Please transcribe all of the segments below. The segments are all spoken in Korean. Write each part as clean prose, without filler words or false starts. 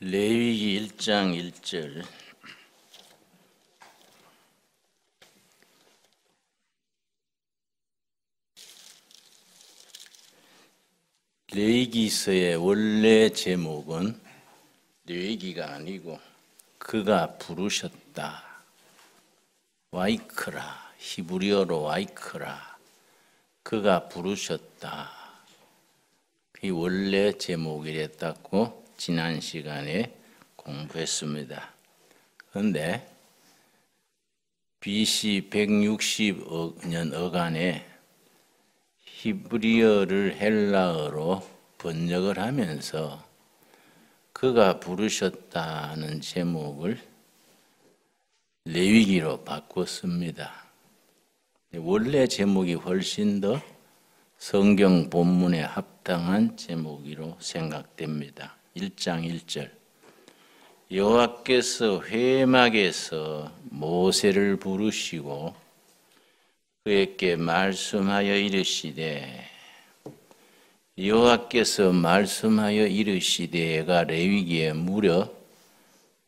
레위기 1장 1절. 레위기서의 원래 제목은 레위기가 아니고 그가 부르셨다. 와이크라, 히브리어로 와이크라, 그가 부르셨다. 그 원래 제목이랬다고 지난 시간에 공부했습니다. 그런데 BC 160년 어간에 히브리어를 헬라어로 번역을 하면서 그가 부르셨다는 제목을 레위기로 바꿨습니다. 원래 제목이 훨씬 더 성경 본문에 합당한 제목으로 생각됩니다. 1장 1절. 여호와께서 회막에서 모세를 부르시고 그에게 말씀하여 이르시되, 여호와께서 말씀하여 이르시되가 레위기에 무려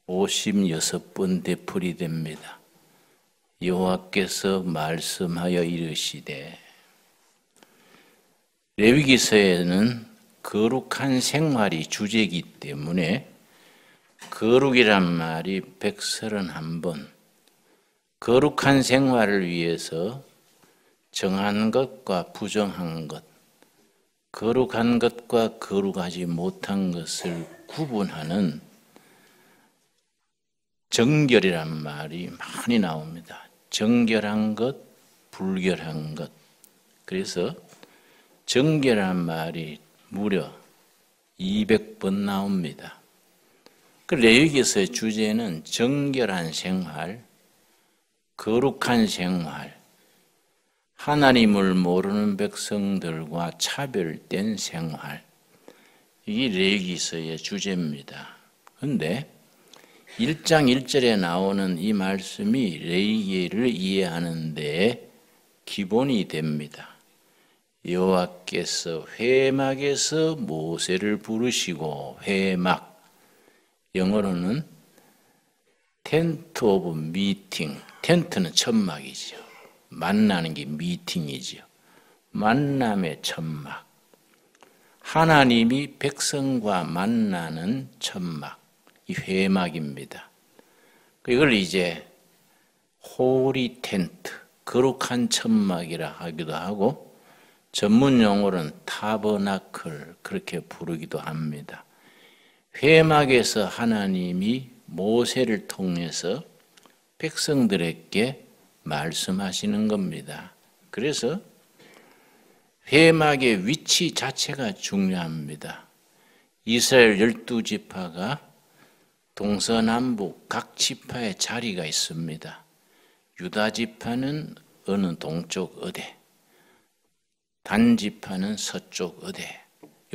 56번 되풀이됩니다. 여호와께서 말씀하여 이르시되. 레위기서에는 거룩한 생활이 주제이기 때문에 거룩이란 말이 131번, 거룩한 생활을 위해서 정한 것과 부정한 것, 거룩한 것과 거룩하지 못한 것을 구분하는 정결이란 말이 많이 나옵니다. 정결한 것, 불결한 것. 그래서 정결한 말이 무려 200번 나옵니다. 그 레위기서의 주제는 정결한 생활, 거룩한 생활, 하나님을 모르는 백성들과 차별된 생활, 이게 레위기서의 주제입니다. 그런데 1장 1절에 나오는 이 말씀이 레위기를 이해하는 데 기본이 됩니다. 여호와께서 회막에서 모세를 부르시고, 회막, 영어로는 텐트 오브 미팅, 텐트는 천막이죠. 만나는 게 미팅이죠. 만남의 천막. 하나님이 백성과 만나는 천막, 이 회막입니다. 이걸 이제 호리 텐트, 거룩한 천막이라 하기도 하고 전문 용어로는 타버나클, 그렇게 부르기도 합니다. 회막에서 하나님이 모세를 통해서 백성들에게 말씀하시는 겁니다. 그래서 회막의 위치 자체가 중요합니다. 이스라엘 12지파가 동서남북 각 지파의 자리가 있습니다. 유다 지파는 어느 동쪽 어대, 단 지파는 서쪽 어대,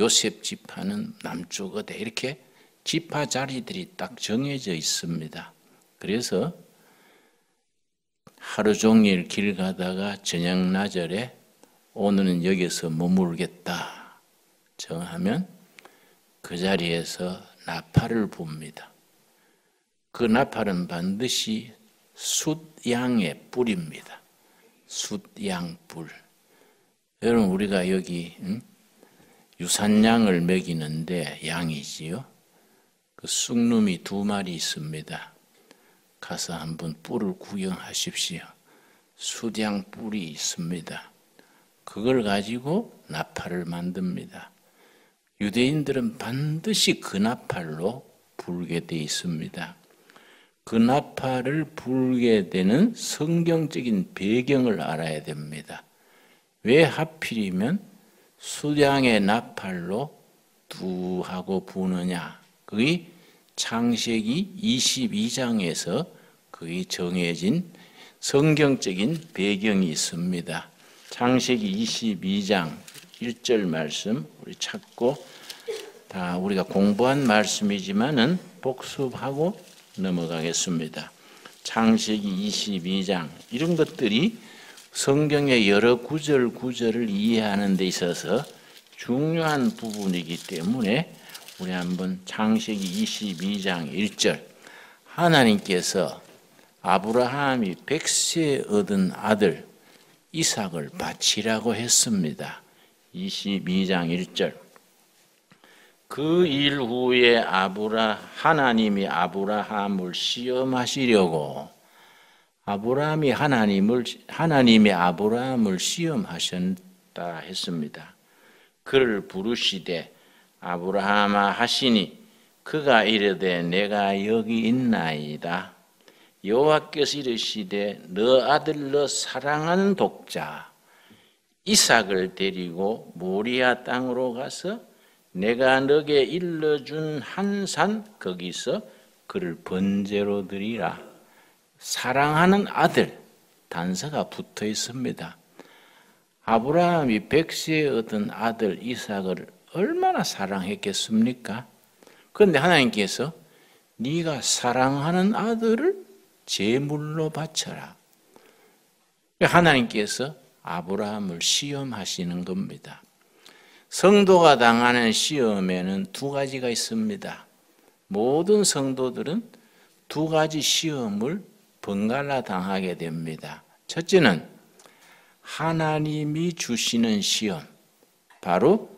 요셉 지파는 남쪽 어대, 이렇게 지파 자리들이 딱 정해져 있습니다. 그래서 하루 종일 길 가다가 저녁 나절에 오늘은 여기서 머물겠다 정하면 그 자리에서 나팔을 붑니다. 그 나팔은 반드시 숫양의 뿔입니다. 숫양뿔. 여러분, 우리가 여기 유산양을 먹이는데 양이지요. 그 쑥놈이 2마리 있습니다. 가서 한번 뿔을 구경하십시오. 숫양 뿔이 있습니다. 그걸 가지고 나팔을 만듭니다. 유대인들은 반드시 그 나팔로 불게 돼 있습니다. 그 나팔을 불게 되는 성경적인 배경을 알아야 됩니다. 왜 하필이면 숫양의 나팔로 두 하고 부느냐? 그게 창세기 22장에서 그게 정해진 성경적인 배경이 있습니다. 창세기 22장 1절 말씀 우리 찾고, 다 우리가 공부한 말씀이지만은 복습하고 넘어가겠습니다. 창세기 22장, 이런 것들이 성경의 여러 구절을 이해하는 데 있어서 중요한 부분이기 때문에 우리 한번 창세기 22장 1절 하나님께서 아브라함이 100세 얻은 아들 이삭을 바치라고 했습니다. 22장 1절 그 일 후에 하나님이 아브라함을 시험하시려고 하나님이 아브라함을 시험하셨다 했습니다. 그를 부르시되 아브라함아 하시니 그가 이르되 내가 여기 있나이다. 여호와께서 이르시되 너 아들 너 사랑하는 독자 이삭을 데리고 모리아 땅으로 가서 내가 너게 일러준 한 산 거기서 그를 번제로 드리라. 사랑하는 아들 단서가 붙어 있습니다. 아브라함이 100세에 얻은 아들 이삭을 얼마나 사랑했겠습니까? 그런데 하나님께서 네가 사랑하는 아들을 제물로 바쳐라. 하나님께서 아브라함을 시험하시는 겁니다. 성도가 당하는 시험에는 두 가지가 있습니다. 모든 성도들은 두 가지 시험을 번갈아 당하게 됩니다. 첫째는 하나님이 주시는 시험, 바로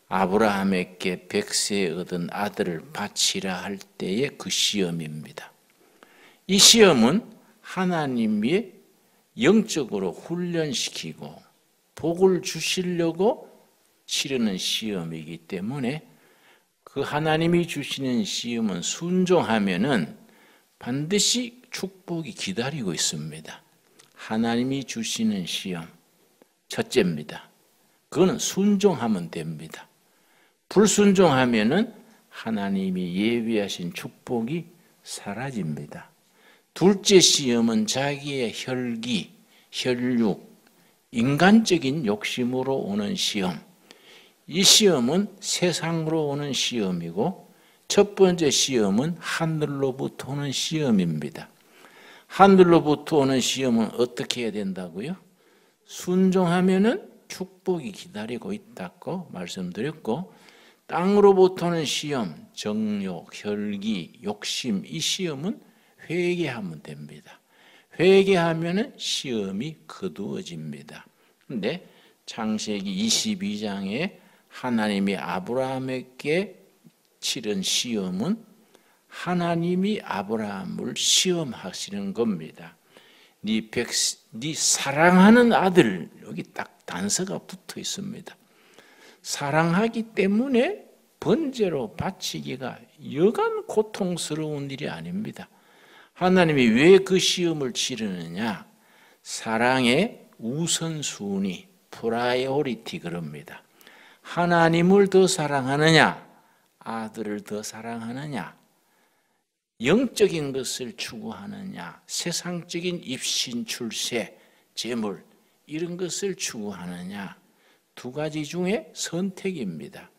아브라함에게 100세 얻은 아들을 바치라 할 때의 그 시험입니다. 이 시험은 하나님이 영적으로 훈련시키고 복을 주시려고 치르는 시험이기 때문에 그 하나님이 주시는 시험은 순종하면은 반드시 축복이 기다리고 있습니다. 하나님이 주시는 시험 첫째입니다. 그거는 순종하면 됩니다. 불순종하면은 하나님이 예비하신 축복이 사라집니다. 둘째 시험은 자기의 혈기, 혈육, 인간적인 욕심으로 오는 시험. 이 시험은 세상으로 오는 시험이고 첫 번째 시험은 하늘로부터 오는 시험입니다. 하늘로부터 오는 시험은 어떻게 해야 된다고요? 순종하면은 축복이 기다리고 있다고 말씀드렸고, 땅으로부터 오는 시험, 정욕, 혈기, 욕심, 이 시험은 회개하면 됩니다. 회개하면은 시험이 거두어집니다. 그런데 창세기 22장에 하나님이 아브라함에게 치른 시험은 하나님이 아브라함을 시험하시는 겁니다. 네 사랑하는 아들, 여기 딱 단서가 붙어 있습니다. 사랑하기 때문에 번제로 바치기가 여간 고통스러운 일이 아닙니다. 하나님이 왜 그 시험을 치르느냐? 사랑의 우선순위, 프라이오리티 그럽니다. 하나님을 더 사랑하느냐? 아들을 더 사랑하느냐? 영적인 것을 추구하느냐? 세상적인 입신, 출세, 재물 이런 것을 추구하느냐? 두 가지 중에 선택입니다.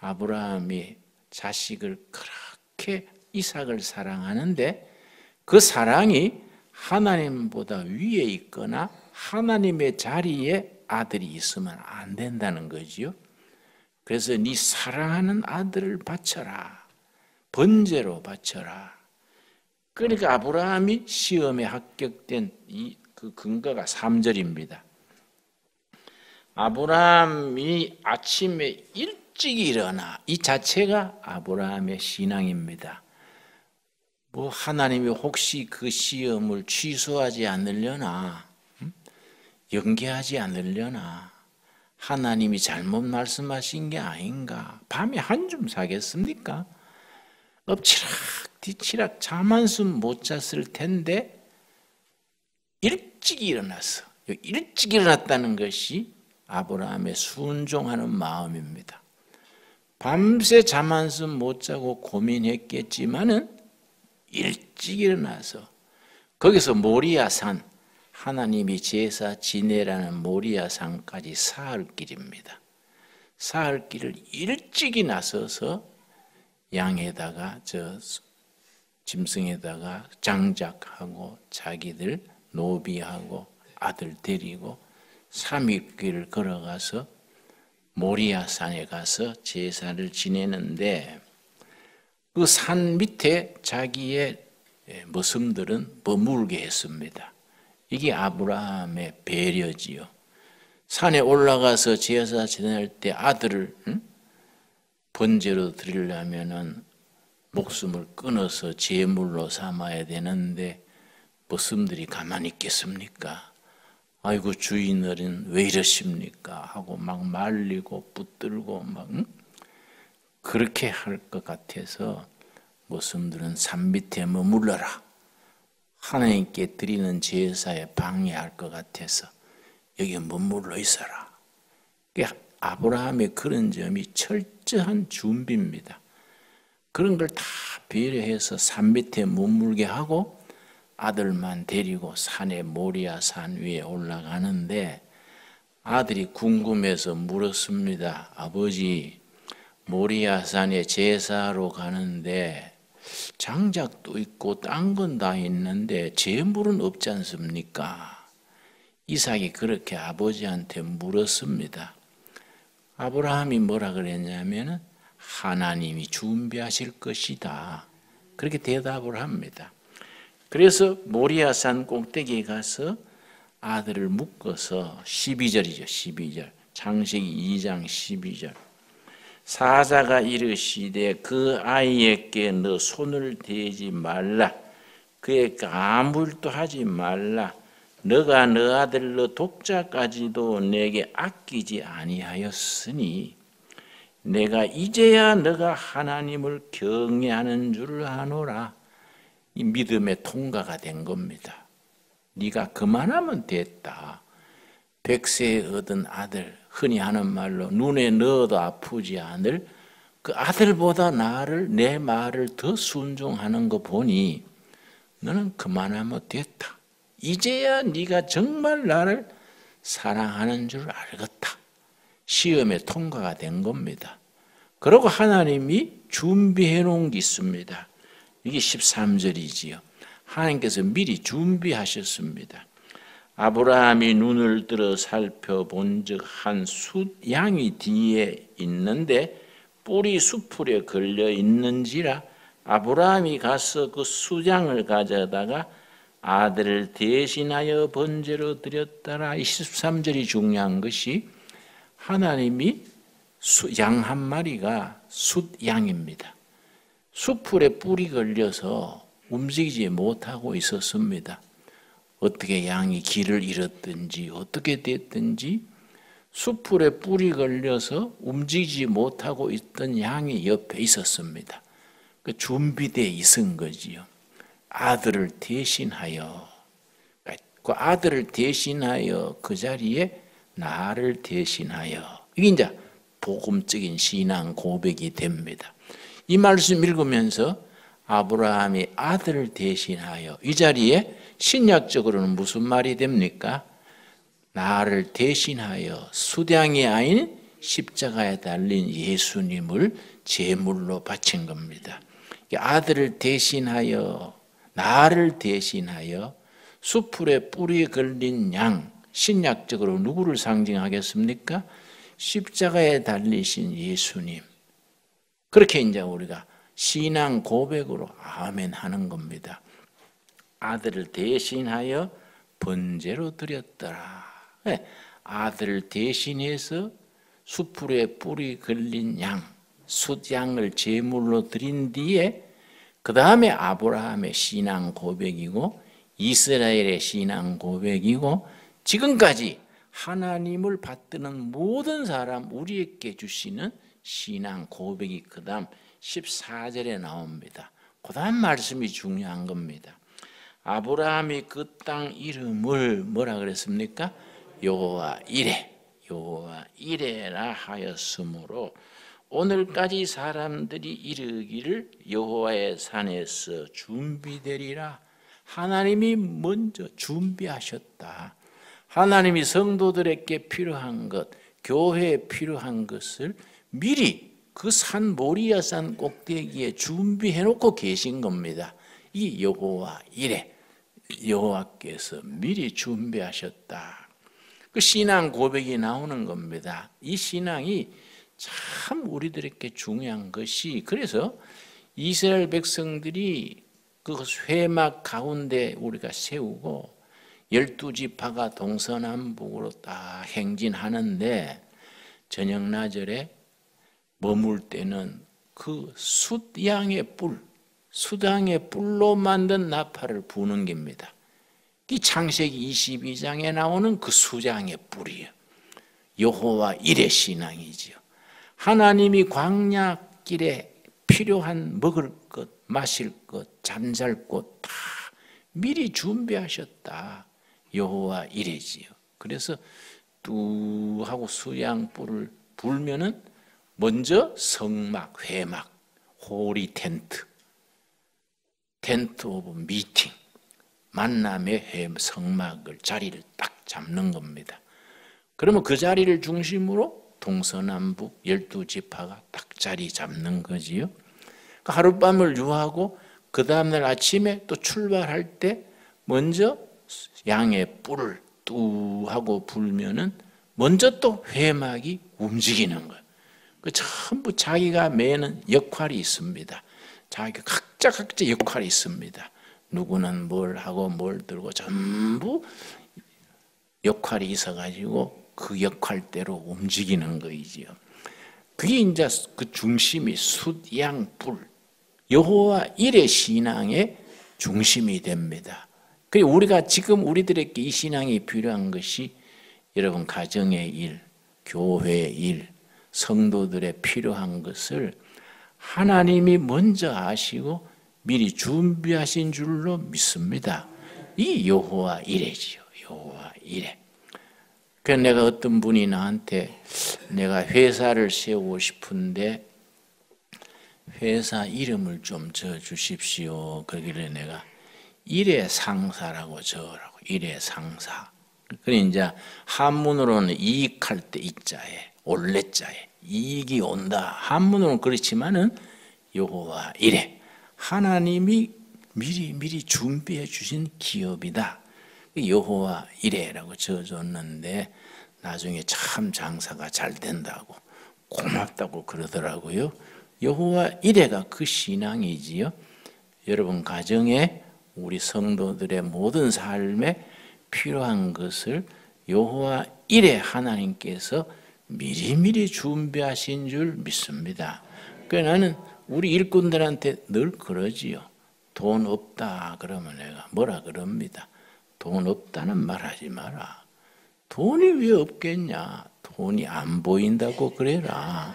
아브라함이 자식을 그렇게 이삭을 사랑하는데 그 사랑이 하나님보다 위에 있거나 하나님의 자리에 아들이 있으면 안 된다는 거지요. 그래서 네 사랑하는 아들을 바쳐라. 번제로 바쳐라. 그러니까 아브라함이 시험에 합격된 그 근거가 3절입니다. 아브라함이 아침에 일찍 일어나, 이 자체가 아브라함의 신앙입니다. 뭐 하나님이 혹시 그 시험을 취소하지 않으려나, 연기하지 않으려나, 하나님이 잘못 말씀하신 게 아닌가, 밤에 한줌 자겠습니까? 엎치락 뒤치락 잠 한숨 못 잤을 텐데 일찍 일어났어. 일찍 일어났다는 것이 아브라함의 순종하는 마음입니다. 밤새 잠 한숨 못 자고 고민했겠지만은 일찍 일어나서 거기서 모리아산, 하나님이 제사 지내라는 모리아산까지 사흘길입니다. 사흘길을 일찍이 나서서 양에다가 짐승에다가 장작하고 자기들 노비하고 아들 데리고 3일길을 걸어가서 모리아산에 가서 제사를 지내는데 그 산 밑에 자기의 머슴들은 머물게 했습니다. 이게 아브라함의 배려지요. 산에 올라가서 제사 지낼 때 아들을 번제로 드리려면은 목숨을 끊어서 제물로 삼아야 되는데 머슴들이 가만히 있겠습니까? 아이고 주인어른 왜 이러십니까? 하고 막 말리고 붙들고 막 그렇게 할 것 같아서 머슴들은 산 밑에 머물러라. 하나님께 드리는 제사에 방해할 것 같아서 여기 머물러 있어라. 아브라함의 그런 점이 철저한 준비입니다. 그런 걸 다 배려해서 산 밑에 머물게 하고 아들만 데리고 산에 모리아 산 위에 올라가는데 아들이 궁금해서 물었습니다. 아버지, 모리아 산에 제사로 가는데 장작도 있고 딴 건 다 있는데 제물은 없지 않습니까? 이삭이 그렇게 아버지한테 물었습니다. 아브라함이 뭐라 그랬냐면 하나님이 준비하실 것이다. 그렇게 대답을 합니다. 그래서 모리아산 꼭대기에 가서 아들을 묶어서 12절이죠. 12절. 창세기 2장 12절. 사자가 이르시되 그 아이에게 너 손을 대지 말라. 그에게 아무 일도 하지 말라. 너가 너 아들 너 독자까지도 내게 아끼지 아니하였으니 내가 이제야 너가 하나님을 경외하는 줄 아노라. 이 믿음의 통과가 된 겁니다. 네가 그만하면 됐다. 100세에 얻은 아들, 흔히 하는 말로 눈에 넣어도 아프지 않을 그 아들보다 내 말을 더 순종하는 거 보니 너는 그만하면 됐다. 이제야 네가 정말 나를 사랑하는 줄 알겠다. 시험에 통과가 된 겁니다. 그리고 하나님이 준비해 놓은 게 있습니다. 이게 13절이지요. 하나님께서 미리 준비하셨습니다. 아브라함이 눈을 들어 살펴본 즉 한 숫 양이 뒤에 있는데 뿔이 수풀에 걸려 있는지라 아브라함이 가서 그 숫양을 가져다가 아들을 대신하여 번제로 드렸더라. 23절이 중요한 것이 하나님이 양 한 마리가 숫양입니다. 수풀에 뿔이 걸려서 움직이지 못하고 있었습니다. 어떻게 양이 길을 잃었든지 어떻게 됐든지 수풀에 뿔이 걸려서 움직이지 못하고 있던 양이 옆에 있었습니다. 그 준비되어 있은 거지요. 아들을 대신하여, 그 아들을 대신하여 그 자리에 나를 대신하여, 이게 이제 복음적인 신앙 고백이 됩니다. 이 말씀 읽으면서 아브라함이 아들을 대신하여, 이 자리에 신약적으로는 무슨 말이 됩니까? 나를 대신하여 수량이 아닌 십자가에 달린 예수님을 제물로 바친 겁니다. 아들을 대신하여, 나를 대신하여 수풀에 뿔이 걸린 양, 신약적으로 누구를 상징하겠습니까? 십자가에 달리신 예수님. 그렇게 이제 우리가 신앙 고백으로 아멘 하는 겁니다. 아들을 대신하여 번제로 드렸더라. 아들을 대신해서 수풀에 뿔이 걸린 양, 숫양을 제물로 드린 뒤에 그 다음에 아브라함의 신앙 고백이고 이스라엘의 신앙 고백이고 지금까지 하나님을 받드는 모든 사람 우리에게 주시는 신앙 고백이 그 다음 14절에 나옵니다. 그 다음 말씀이 중요한 겁니다. 아브라함이 그 땅 이름을 뭐라 그랬습니까? 여호와 이레, 여호와 이레라 하였으므로 오늘까지 사람들이 이르기를 여호와의 산에서 준비되리라. 하나님이 먼저 준비하셨다. 하나님이 성도들에게 필요한 것, 교회에 필요한 것을 미리 그 산 모리아 산 꼭대기에 준비해 놓고 계신 겁니다. 이 여호와 이레, 여호와께서 미리 준비하셨다. 그 신앙 고백이 나오는 겁니다. 이 신앙이 참 우리들에게 중요한 것이, 그래서 이스라엘 백성들이 그 회막 가운데 우리가 세우고 12지파가 동서남북으로 딱 행진하는데 저녁나절에 머물 때는 그 숫양의 뿔, 숫양의 뿔로 만든 나팔을 부는 겁니다. 이 창세기 22장에 나오는 그 숫양의 뿔이에요. 여호와 일의 신앙이지요. 하나님이 광야길에 필요한 먹을 것, 마실 것, 잠잘 곳 다 미리 준비하셨다. 여호와 이래지요. 그래서 뚜 하고 수양불을 불면은 먼저 성막, 회막, 호리 텐트 오브 미팅, 만남의 성막을 자리를 딱 잡는 겁니다. 그러면 그 자리를 중심으로 동서남북 12지파가 딱 자리 잡는 거지요. 하룻밤을 유하고 그 다음날 아침에 또 출발할 때 먼저 양의 뿔을 뚜 하고 불면은 먼저 또 회막이 움직이는 거예요. 그 전부 자기가 매는 역할이 있습니다. 자기가 각자 역할이 있습니다. 누구는 뭘 하고 뭘 들고 전부 역할이 있어가지고 그 역할대로 움직이는 거이지요. 그게 이제 그 중심이 숫, 양, 뿔, 여호와 일의 신앙의 중심이 됩니다. 그리고 우리가 지금 우리들에게 이 신앙이 필요한 것이 여러분 가정의 일, 교회의 일, 성도들의 필요한 것을 하나님이 먼저 아시고 미리 준비하신 줄로 믿습니다. 이 여호와 이래지요. 여호와 이래. 그래서 내가 어떤 분이 나한테 내가 회사를 세우고 싶은데 회사 이름을 좀 적어주십시오. 그러길래 내가 일의 상사라고 적으라고. 일의 상사. 그래 이제 한문으로는 이익할 때 이자에 올레자에 이익이 온다. 한문으로는 그렇지만은 여호와 이래. 하나님이 미리 준비해 주신 기업이다. 여호와 이래라고 적어줬는데 나중에 참 장사가 잘 된다고 고맙다고 그러더라고요. 여호와 이래가 그 신앙이지요. 여러분 가정에 우리 성도들의 모든 삶에 필요한 것을 여호와 이래 하나님께서 미리 준비하신 줄 믿습니다. 그래서 나는 우리 일꾼들한테 늘 그러지요. 돈 없다 그러면 내가 뭐라 그럽니다. 돈 없다는 말 하지 마라. 돈이 왜 없겠냐. 돈이 안 보인다고 그래라.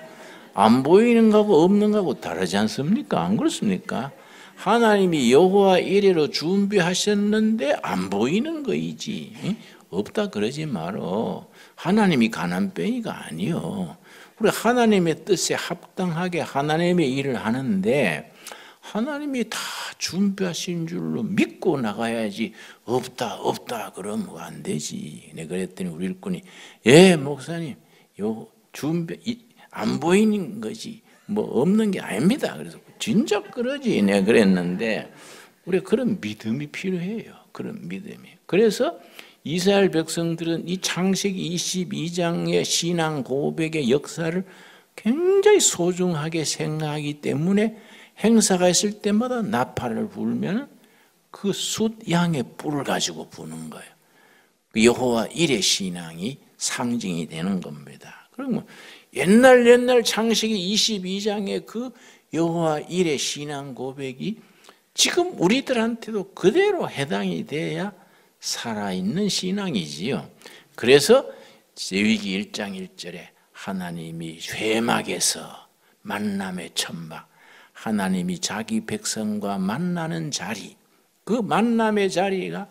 안 보이는 거하고 없는 거하고 다르지 않습니까? 안 그렇습니까? 하나님이 여호와 이래로 준비하셨는데 안 보이는 거이지. 없다 그러지 말어. 하나님이 가난뱅이가 아니요. 우리 하나님의 뜻에 합당하게 하나님의 일을 하는데 하나님이 다 준비하신 줄로 믿고 나가야지. 없다 그러면 안 되지. 내가 그랬더니 우리 일꾼이 예 목사님 요 준비 안 보이는 거지 뭐 없는 게 아닙니다. 그래서 진짜 그러지 내가 그랬는데 우리가 그런 믿음이 필요해요. 그런 믿음이. 그래서 이스라엘 백성들은 이 창세기 22장의 신앙 고백의 역사를 굉장히 소중하게 생각하기 때문에 행사가 있을 때마다 나팔을 불면 그 숫 양의 뿔을 가지고 부는 거예요. 여호와 일의 신앙이 상징이 되는 겁니다. 그러면 옛날 창세기 22장의 그 여호와 일의 신앙 고백이 지금 우리들한테도 그대로 해당이 돼야 살아있는 신앙이지요. 그래서 레위기 1장 1절에 하나님이 회막에서 만남의 천막, 하나님이 자기 백성과 만나는 자리, 그 만남의 자리가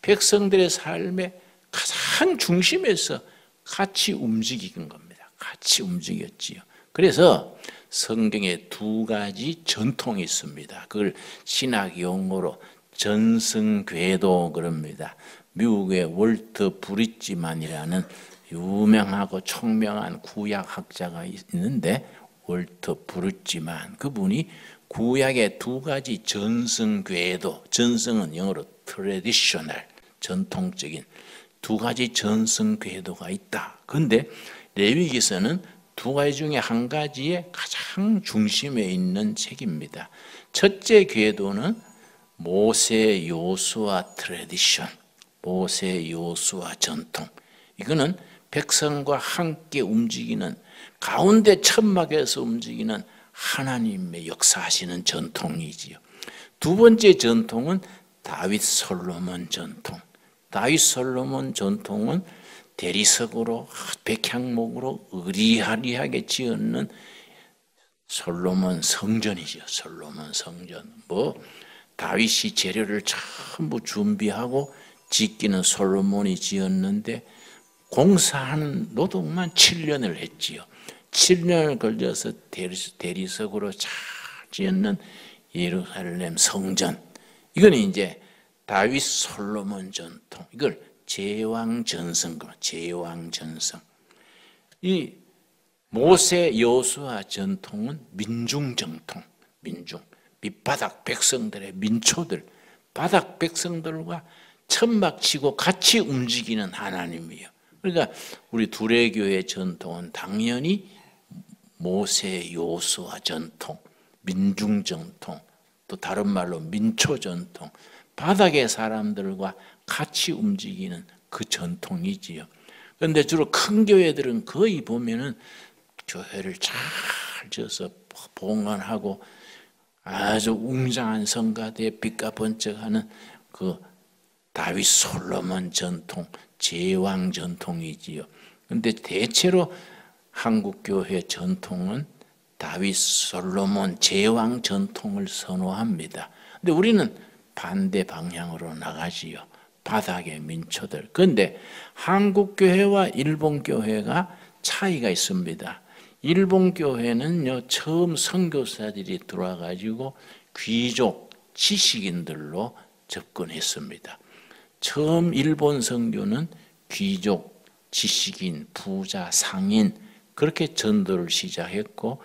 백성들의 삶의 가장 중심에서 같이 움직이는 겁니다. 같이 움직였지요. 그래서 성경에 두 가지 전통이 있습니다. 그걸 신학 용어로 전승궤도 그럽니다. 미국의 월터 브리지만이라는 유명하고 총명한 구약학자가 있는데 월터 브리지만 그분이 구약의 두 가지 전승궤도, 전승은 영어로 트래디셔널, 전통적인 두 가지 전승궤도가 있다. 그런데 레위기서는 두 가지 중에 한 가지의 가장 중심에 있는 책입니다. 첫째 궤도는 모세 요수아 트래디션, 모세 요수아 전통. 이거는 백성과 함께 움직이는, 가운데 천막에서 움직이는 하나님의 역사하시는 전통이지요. 두 번째 전통은 다윗 솔로몬 전통. 다윗 솔로몬 전통은 대리석으로 백향목으로 의리하리하게 지었는 솔로몬 성전이죠. 솔로몬 성전. 다윗이 재료를 전부 준비하고 짓기는 솔로몬이 지었는데 공사하는 노동만 7년을 했지요. 7년을 걸려서 대리석으로 잘 지었는 예루살렘 성전. 이건 이제 다윗 솔로몬 전통. 이걸 제왕전성. 이 모세 여호수아 전통은 민중 전통. 밑바닥 백성들의 민초들, 바닥 백성들과 천막 치고 같이 움직이는 하나님이에요. 그러니까 우리 두레교회 전통은 당연히 모세 여호수아 전통, 민중 전통, 또 다른 말로 민초 전통, 바닥의 사람들과 같이 움직이는 그 전통이지요. 그런데 주로 큰 교회들은 거의 보면은 교회를 잘 지어서 봉헌하고 아주 웅장한 성가대 빛과 번쩍하는 그 다윗 솔로몬 전통, 제왕 전통이지요. 그런데 대체로 한국 교회 전통은 다윗 솔로몬 제왕 전통을 선호합니다. 근데 우리는 반대 방향으로 나가지요. 바닥의 민초들. 그런데 한국 교회와 일본 교회가 차이가 있습니다. 일본 교회는요, 처음 선교사들이 들어와 가지고 귀족, 지식인들로 접근했습니다. 처음 일본 선교는 귀족, 지식인, 부자, 상인 그렇게 전도를 시작했고,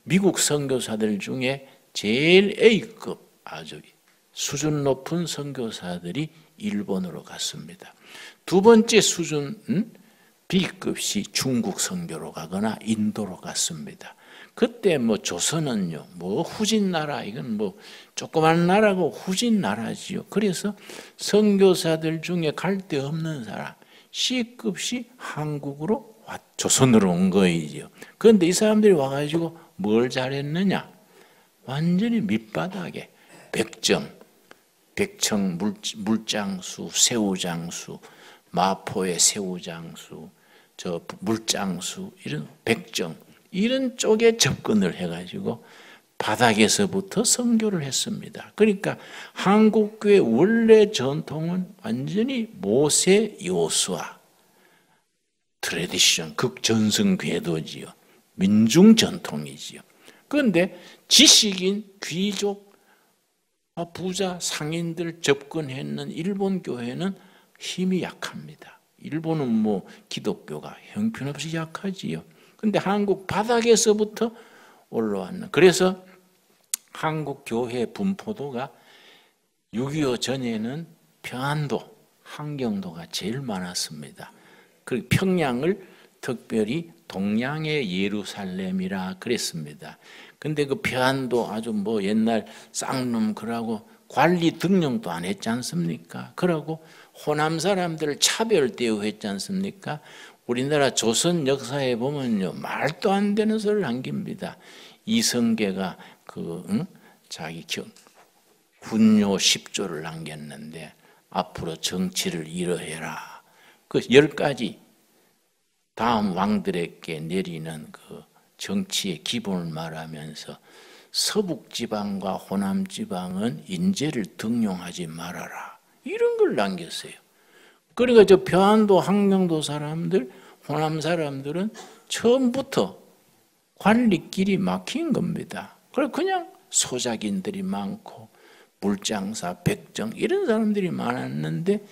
미국 선교사들 중에 제일 A급 아주 수준 높은 선교사들이 일본으로 갔습니다. 두 번째 수준 B급이 중국 선교로 가거나 인도로 갔습니다. 그때 조선은요, 후진 나라, 이건 조그만 나라고 후진 나라지요. 그래서 선교사들 중에 갈 데 없는 사람, C급이 한국으로 조선으로 온 거이지요. 그런데 이 사람들이 와가지고 뭘 잘했느냐? 완전히 밑바닥에 백청 물장수, 새우장수, 마포의 새우장수, 물장수, 이런 백정, 이런 쪽에 접근을 해가지고 바닥에서부터 선교를 했습니다. 그러니까 한국교회 원래 전통은 완전히 모세 여호수아 트래디션, 극전승 궤도지요. 민중 전통이지요. 그런데 지식인, 귀족, 부자, 상인들 접근했는 일본 교회는 힘이 약합니다. 일본은 기독교가 형편없이 약하지요. 근데 한국 바닥에서부터 올라왔는. 그래서 한국 교회 분포도가 6.25 전에는 평안도, 한경도가 제일 많았습니다. 그 평양을 특별히 동양의 예루살렘이라 그랬습니다. 근데 그 평안도 아주 옛날 쌍놈 그러고 관리 등용도 안 했지 않습니까? 그러고 호남 사람들을 차별 대우했지 않습니까? 우리나라 조선 역사에 보면요, 말도 안 되는 소리를 남깁니다. 이성계가 자기 훈요 10조를 남겼는데 앞으로 정치를 이러해라. 그 10가지 다음 왕들에게 내리는 그 정치의 기본을 말하면서 서북지방과 호남지방은 인재를 등용하지 말아라. 이런 걸 남겼어요. 그러니까 저 평안도, 한경도 사람들, 호남 사람들은 처음부터 관리길이 막힌 겁니다. 그래서 그냥 소작인들이 많고 물장사, 백정 이런 사람들이 많았는데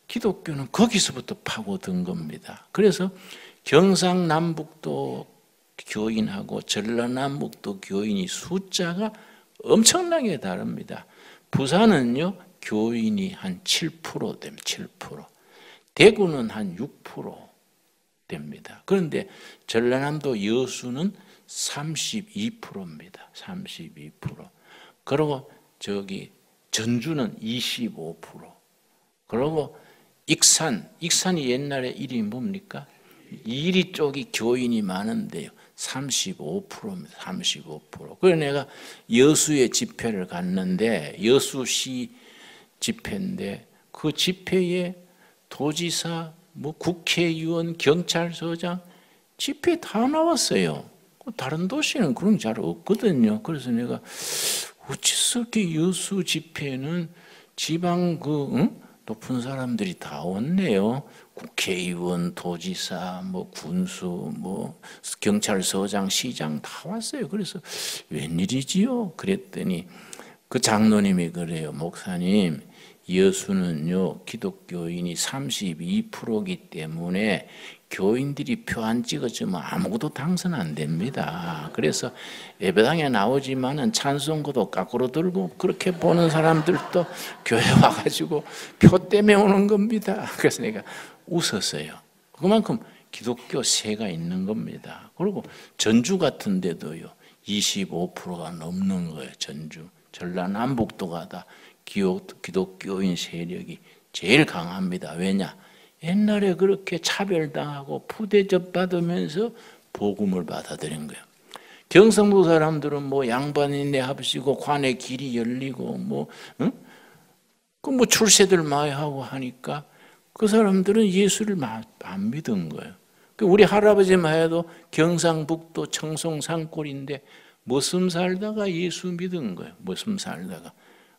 기독교는 거기서부터 파고든 겁니다. 그래서 경상남북도 교인하고 전라남북도 교인이 숫자가 엄청나게 다릅니다. 부산은요, 교인이 한 7% 됩니다. 7%. 대구는 한 6%. 됩니다. 그런데 전라남도 여수는 32%입니다. 32%. 그리고 전주는 25%. 그리고 익산이 옛날에 이름이 뭡니까? 이리 쪽이 교인이 많은데요. 35%입니다. 35%. 그래서 내가 여수에 집회를 갔는데, 여수시 집회인데, 그 집회에 도지사, 국회의원, 경찰서장 집회 다 나왔어요. 다른 도시는 그런 게 잘 없거든요. 그래서 내가 어째서 이렇게 여수 집회는 지방 높은 사람들이 다 왔네요. 국회의원, 도지사, 군수, 경찰서장, 시장 다 왔어요. 그래서 웬일이지요? 그랬더니 그 장로님이 그래요. 목사님, 여수는요, 기독교인이 32%이기 때문에 교인들이 표 안 찍어주면 아무것도 당선 안 됩니다. 그래서 예배당에 나오지만은 찬송가도 까꾸로 들고 그렇게 보는 사람들도 교회 와가지고 표 때문에 오는 겁니다. 그래서 내가 웃었어요. 그만큼 기독교 세가 있는 겁니다. 그리고 전주 같은 데도요, 25%가 넘는 거예요. 전주, 전라남북도가 다 기독교인 세력이 제일 강합니다. 왜냐? 옛날에 그렇게 차별당하고 푸대접 받으면서 복음을 받아들인 거예요. 경상도 사람들은 양반인네 합시고 관의 길이 열리고 출세들 많이 하고 하니까 그 사람들은 예수를 안 믿은 거예요. 우리 할아버지만 해도 경상북도 청송산골인데 머슴 살다가 예수 믿은 거예요. 머슴 살다가.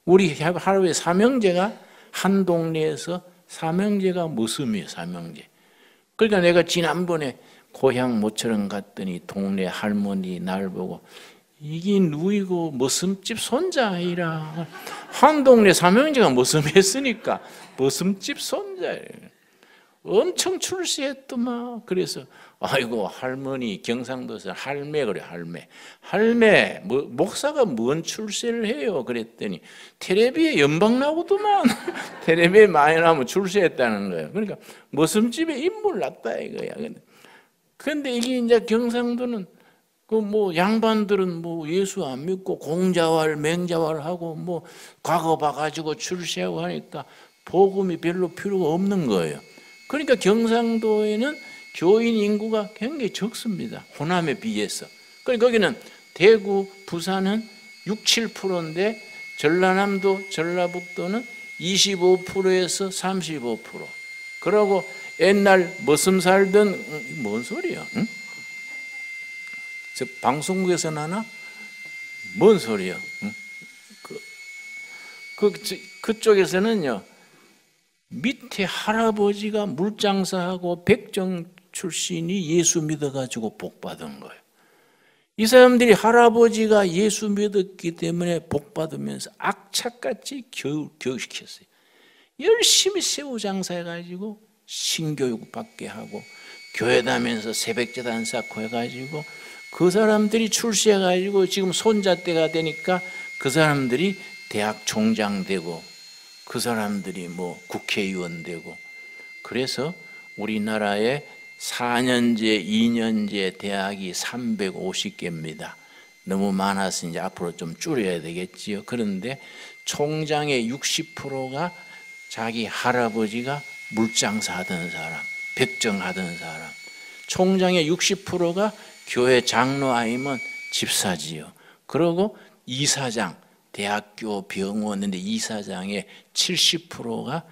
우리 할아버지 삼형제가 한 동네에서 삼형제가 머슴이에요. 삼형제. 그러니까 내가 지난번에 고향 모처럼 갔더니 동네 할머니 날 보고 이게 누이고 머슴집 손자이라. 한 동네 삼형제가 머슴했으니까 머슴집 손자예요. 엄청 출세했더만. 그래서 아이고 할머니, 경상도에서 할매 그래. 할매 목사가 뭔 출세를 해요? 그랬더니 텔레비에 연방 나오더만. 텔레비에 많이 나오면 출세했다는 거예요. 그러니까 머슴집에 인물 났다 이거야. 근데 이게 이제 경상도는 양반들은 예수 안 믿고 공자왈 맹자왈 하고 과거 봐가지고 출세하고 하니까 복음이 별로 필요가 없는 거예요. 그러니까 경상도에는 교인 인구가 굉장히 적습니다. 호남에 비해서. 그러니까 거기는 대구, 부산은 6, 7%인데 전라남도, 전라북도는 25%에서 35%. 그러고 옛날 머슴 살던 뭔 소리야? 응? 저 방송국에서 나나? 뭔 소리야? 응? 그쪽에서는요. 밑에 할아버지가 물장사하고 백정 출신이 예수 믿어가지고 복받은 거예요. 이 사람들이 할아버지가 예수 믿었기 때문에 복받으면서 악착같이 교육시켰어요. 열심히 새우 장사해가지고 신교육 받게 하고 교회 다니면서 새벽제단 쌓고 해가지고 그 사람들이 출세해가지고 지금 손자 때가 되니까 그 사람들이 대학 총장 되고 그 사람들이 국회의원 되고. 그래서 우리나라에 4년제, 2년제 대학이 350개입니다. 너무 많아서 이제 앞으로 좀 줄여야 되겠지요. 그런데 총장의 60%가 자기 할아버지가 물장사 하던 사람, 백정하던 사람. 총장의 60%가 교회 장로 아니면 집사지요. 그리고 이사장, 대학교 병원인데 이사장의 70%가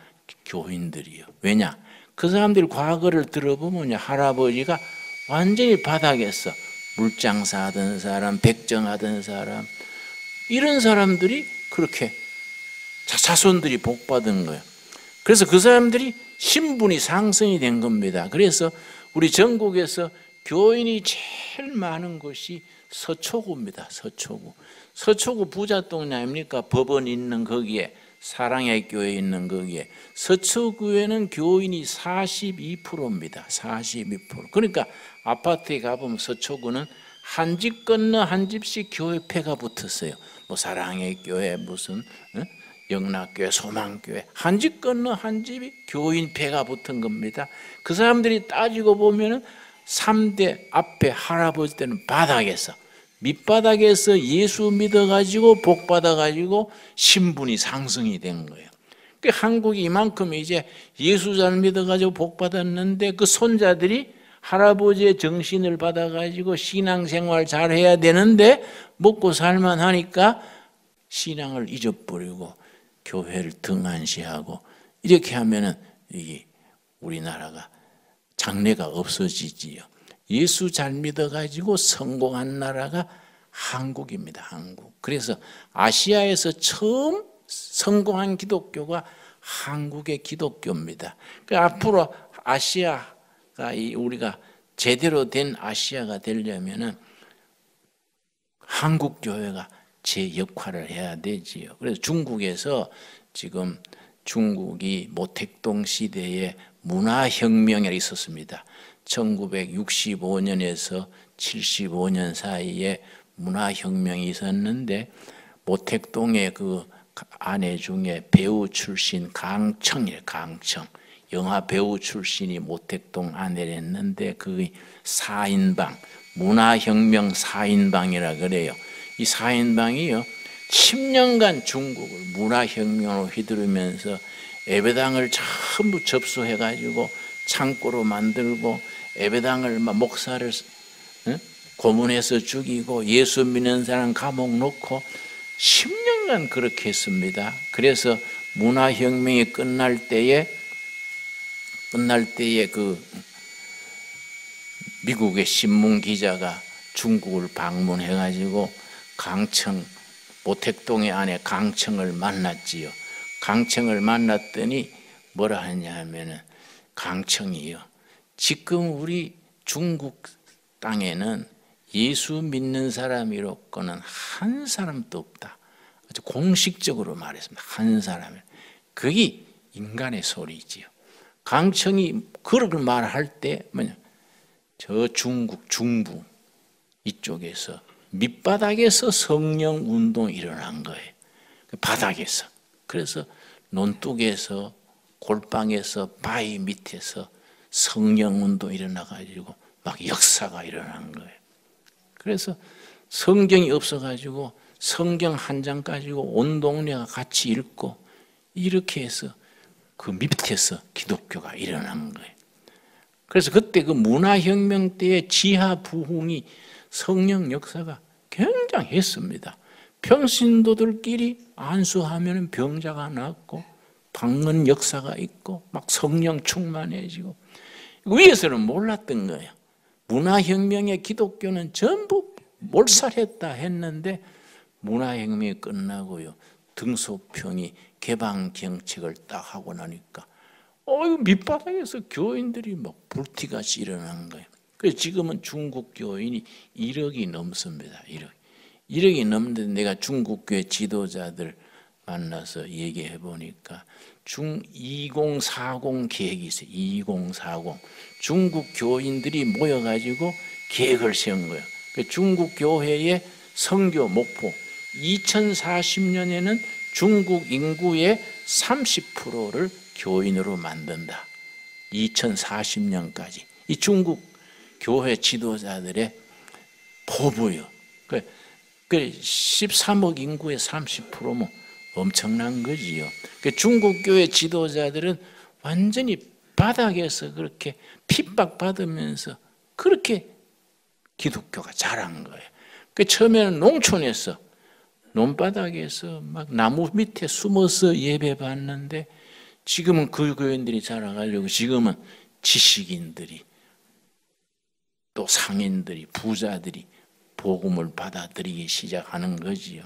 교인들이요. 왜냐? 그 사람들 과거를 들어보면 할아버지가 완전히 바닥에서 물장사 하던 사람, 백정하던 사람, 이런 사람들이 그렇게 자손들이 복받은 거예요. 그래서 그 사람들이 신분이 상승이 된 겁니다. 그래서 우리 전국에서 교인이 제일 많은 곳이 서초구입니다. 서초구 부자 동네 아닙니까? 법원 있는 거기에, 사랑의 교회 있는 거기에. 서초구에는 교인이 42%입니다. 42%. 그러니까 아파트에 가보면 서초구는 한 집 건너 한 집씩 교회패가 붙었어요. 사랑의 교회 무슨 영락교회, 소망교회, 한 집 건너 한 집이 교인 배가 붙은 겁니다. 그 사람들이 따지고 보면은 3대 앞에 할아버지 때는 바닥에서, 밑바닥에서 예수 믿어가지고 복 받아가지고 신분이 상승이 된 거예요. 그 한국이 이만큼 이제 예수 잘 믿어가지고 복 받았는데 그 손자들이 할아버지의 정신을 받아가지고 신앙생활 잘 해야 되는데 먹고 살만 하니까 신앙을 잊어버리고 교회를 등한시하고 이렇게 하면은 이게 우리나라가 장래가 없어지지요. 예수 잘 믿어가지고 성공한 나라가 한국입니다. 한국. 그래서 아시아에서 처음 성공한 기독교가 한국의 기독교입니다. 앞으로 아시아가 우리가 제대로 된 아시아가 되려면은 한국 교회가 제 역할을 해야 되지요. 그래서 중국에서 지금 중국이 모택동 시대에 문화혁명이 있었습니다. 1965년에서 75년 사이에 문화혁명이 있었는데 모택동의 그 아내 중에 배우 출신 강청이에요. 강청. 영화 배우 출신이 모택동 아내를 했는데 그 4인방, 문화혁명 4인방이라 그래요. 이 4인방이요 10년간 중국을 문화혁명으로 휘두르면서 예배당을 전부 접수해가지고 창고로 만들고 예배당을 목사를 고문해서 죽이고 예수 믿는 사람 감옥 놓고 10년간 그렇게 했습니다. 그래서 문화혁명이 끝날 때에 그 미국의 신문 기자가 중국을 방문해가지고 강청, 모택동의 아내 강청을 만났지요. 강청을 만났더니 뭐라 하냐 하면은 강청이요. 지금 우리 중국 땅에는 예수 믿는 사람이로거는 한 사람도 없다. 아주 공식적으로 말했습니다. 한 사람. 그게 인간의 소리지요. 강청이 그렇게 말할 때 뭐냐? 저 중국 중부 이쪽에서 밑바닥에서 성령 운동이 일어난 거예요. 바닥에서. 그래서 논둑에서 골방에서 바위 밑에서 성령 운동이 일어나가지고 막 역사가 일어난 거예요. 그래서 성경이 없어가지고 성경 한 장 가지고 온 동네가 같이 읽고 이렇게 해서 그 밑에서 기독교가 일어난 거예요. 그래서 그때 그 문화혁명 때의 지하 부흥이 성령 역사가 굉장했습니다. 평신도들끼리 안수하면 병자가 낫고 방언 역사가 있고 막 성령 충만해지고 위에서는 몰랐던 거예요. 문화혁명의 기독교는 전부 몰살했다 했는데 문화혁명이 끝나고요. 등소평이 개방경책을 딱 하고 나니까 밑바닥에서 교인들이 막 불티같이 일어난 거예요. 그래서 지금은 중국 교인이 1억이 넘습니다. 1억이 넘는데 내가 중국 교회 지도자들 만나서 얘기해 보니까 2040 계획이 있어요. 2040 중국 교인들이 모여가지고 계획을 세운 거예요. 중국 교회의 선교 목표 2040년에는 중국 인구의 30%를 교인으로 만든다. 2040년까지. 이 중국 교회 지도자들의 포부요. 13억 인구의 30%면 엄청난 거지요. 중국 교회 지도자들은 완전히 바닥에서 그렇게 핍박받으면서 그렇게 기독교가 자란 거예요. 처음에는 농촌에서 논바닥에서 막 나무 밑에 숨어서 예배 받는데 지금은 그 교인들이 자라가려고 지금은 지식인들이 또 상인들이 부자들이 복음을 받아들이기 시작하는 거지요.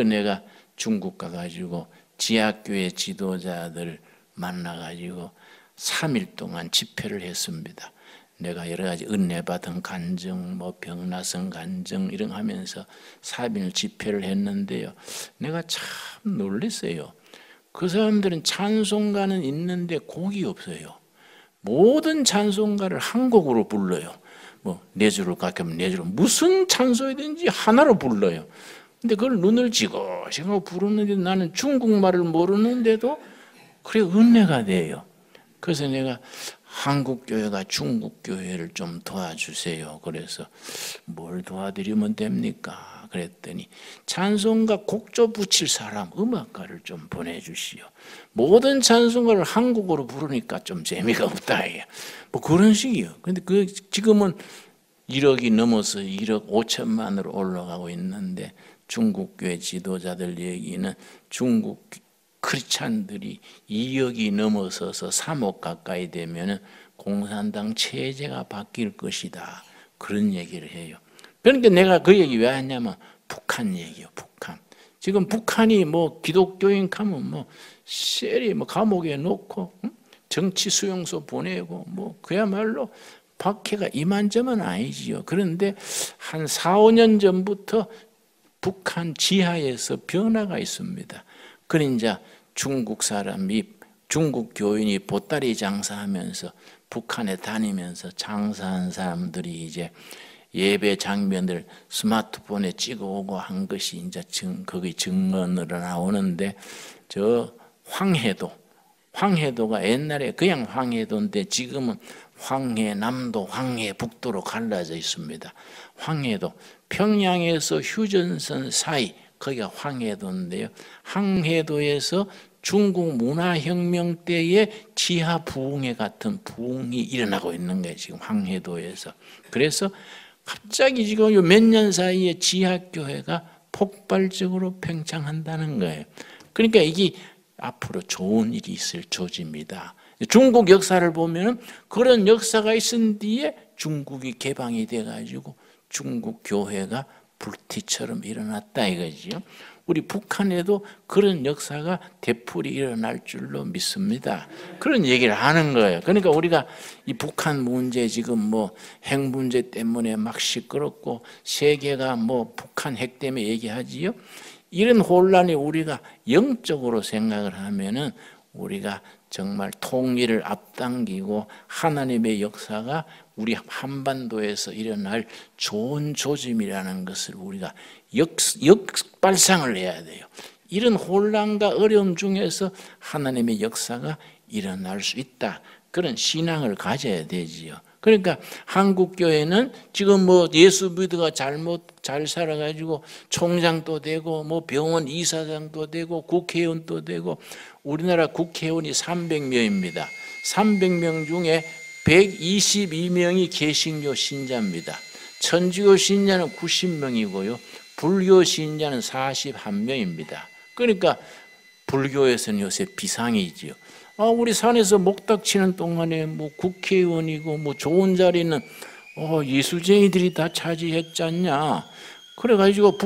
내가 중국 가가지고 지하교회 지도자들 만나가지고 3일 동안 집회를 했습니다. 내가 여러 가지 은혜 받은 간증, 병나선 간증 이런 거 하면서 3일 집회를 했는데요. 내가 참 놀랐어요. 그 사람들은 찬송가는 있는데 곡이 없어요. 모든 찬송가를 한 곡으로 불러요. 네 줄을 가끔 네 줄, 무슨 찬송이든지 하나로 불러요. 근데 그걸 눈을 지그시고 부르는데 나는 중국말을 모르는데도 그래 은혜가 돼요. 그래서 내가 한국교회가 중국교회를 좀 도와주세요. 그래서 뭘 도와드리면 됩니까? 그랬더니 찬송가 곡조 붙일 사람, 음악가를 좀 보내주시오. 모든 찬송가를 한국어로 부르니까 좀 재미가 없다. 뭐 그런 식이요. 근데 지금은 1억이 넘어서 1억 5천만으로 올라가고 있는데 중국교회 지도자들 얘기는 중국 크리스찬들이 2억이 넘어서서 3억 가까이 되면 공산당 체제가 바뀔 것이다. 그런 얘기를 해요. 그러니까 내가 그 얘기 왜 하냐면 북한 얘기요. 북한. 지금 북한이 뭐 기독교인 가면 뭐 쎄리 뭐 감옥에 놓고 정치 수용소 보내고 뭐 그야말로 박해가 이만저만 아니지요. 그런데 한 4, 5년 전부터 북한 지하에서 변화가 있습니다. 그러니까 중국 사람이 중국 교인이 보따리 장사하면서 북한에 다니면서 장사한 사람들이 이제 예배 장면을 스마트폰에 찍어오고 한 것이 이제 거기 증언으로 나오는데 저 황해도가 옛날에 그냥 황해도인데 지금은 황해남도, 황해북도로 갈라져 있습니다. 황해도 평양에서 휴전선 사이 거기가 황해도인데요. 황해도에서 중국 문화혁명 때의 지하 부흥회 같은 부흥이 일어나고 있는 거예요. 지금 황해도에서. 그래서 갑자기 지금 몇 년 사이에 지하교회가 폭발적으로 팽창한다는 거예요. 그러니까 이게 앞으로 좋은 일이 있을 조짐이다. 중국 역사를 보면 그런 역사가 있은 뒤에 중국이 개방이 돼가지고 중국 교회가 불티처럼 일어났다 이거지요. 우리 북한에도 그런 역사가 되풀이 일어날 줄로 믿습니다. 그런 얘기를 하는 거예요. 그러니까 우리가 이 북한 문제 지금 뭐 핵 문제 때문에 막 시끄럽고 세계가 뭐 북한 핵 때문에 얘기하지요. 이런 혼란이 우리가 영적으로 생각을 하면은 우리가 정말 통일을 앞당기고 하나님의 역사가 우리 한반도에서 일어날 좋은 조짐이라는 것을 우리가 역발상을 해야 돼요. 이런 혼란과 어려움 중에서 하나님의 역사가 일어날 수 있다. 그런 신앙을 가져야 되지요. 그러니까 한국교회는 지금 뭐 예수 믿어가 잘 살아가지고 총장도 되고 뭐 병원 이사장도 되고 국회의원도 되고 우리나라 국회의원이 300명입니다. 300명 중에 122명이 개신교 신자입니다. 천주교 신자는 90명이고요. 불교 신자는 41명입니다. 그러니까 불교에서는 요새 비상이지요. 우리 산에서 목탁 치는 동안에 뭐 국회의원이고 뭐 좋은 자리는 예수쟁이들이 다 차지했지 않냐. 그래가지고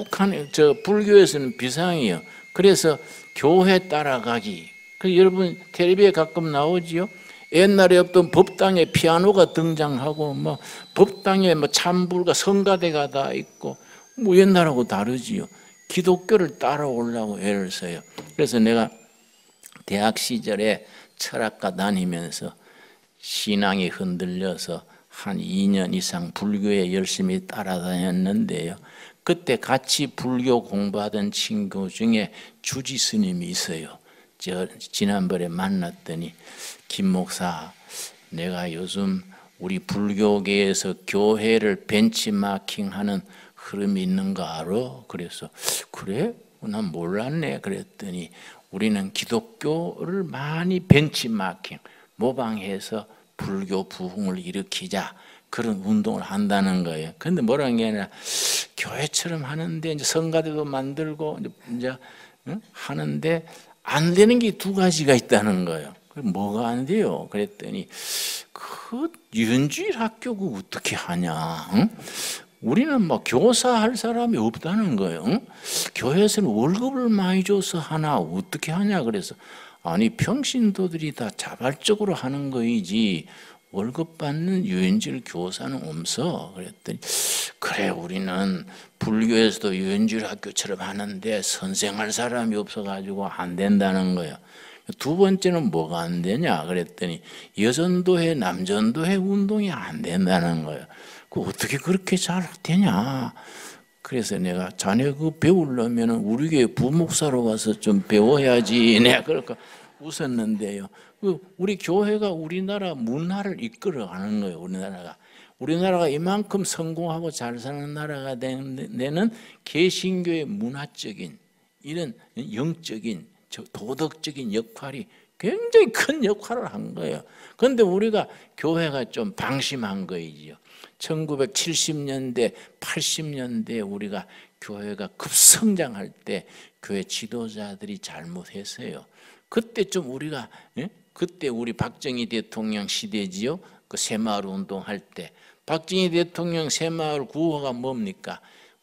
불교에서는 비상이에요. 그래서 교회 따라가기. 여러분 텔레비에 가끔 나오지요. 옛날에 없던 법당에 피아노가 등장하고 뭐 법당에 뭐 찬불과 성가대가 다 있고 뭐 옛날하고 다르지요. 기독교를 따라오려고 애를 써요. 그래서 내가 대학 시절에 철학과 다니면서 신앙이 흔들려서 한 2년 이상 불교에 열심히 따라다녔는데요. 그때 같이 불교 공부하던 친구 중에 주지 스님이 있어요. 지난번에 만났더니 김 목사, 내가 요즘 우리 불교계에서 교회를 벤치마킹하는 흐름이 있는 거 알아? 그래서 그래? 난 몰랐네. 그랬더니 우리는 기독교를 많이 벤치마킹, 모방해서 불교 부흥을 일으키자 그런 운동을 한다는 거예요. 그런데 뭐라는 게 아니라 교회처럼 하는데 이제 성가대도 만들고 이제 하는데 안 되는 게 두 가지가 있다는 거예요. 뭐가 안 돼요? 그랬더니 그 유인주일 학교고 어떻게 하냐? 응? 우리는 막 교사할 사람이 없다는 거예요. 응? 교회에서는 월급을 많이 줘서 하나 어떻게 하냐 그래서 아니 평신도들이 다 자발적으로 하는 거이지 월급 받는 유인주일 교사는 없어. 그랬더니 그래 우리는 불교에서도 유인주일 학교처럼 하는데 선생할 사람이 없어가지고 안 된다는 거예요. 두 번째는 뭐가 안 되냐 그랬더니 여전도회 남전도회 운동이 안 된다는 거예요. 그 어떻게 그렇게 잘 되냐? 그래서 내가 자네 그 배우려면 우리 교회 부목사로 가서 좀 배워야지. 내가 그럴까 웃었는데요. 우리 교회가 우리나라 문화를 이끌어가는 거예요. 우리나라가 이만큼 성공하고 잘 사는 나라가 되는 데는 개신교의 문화적인 이런 영적인 도덕적인 역할이 굉장히 큰 역할을 한 거예요. 그런데 우리가 교회가 좀 방심한 거이지요. 1970년대, 80년대에 우리가 교회가 급성장할 때 교회 지도자들이 잘못했어요. 그때 좀 우리가 그때 우리 박정희 대통령 시대지요. 그 새마을 운동할 때 박정희 대통령 새마을 구호가 뭡니까?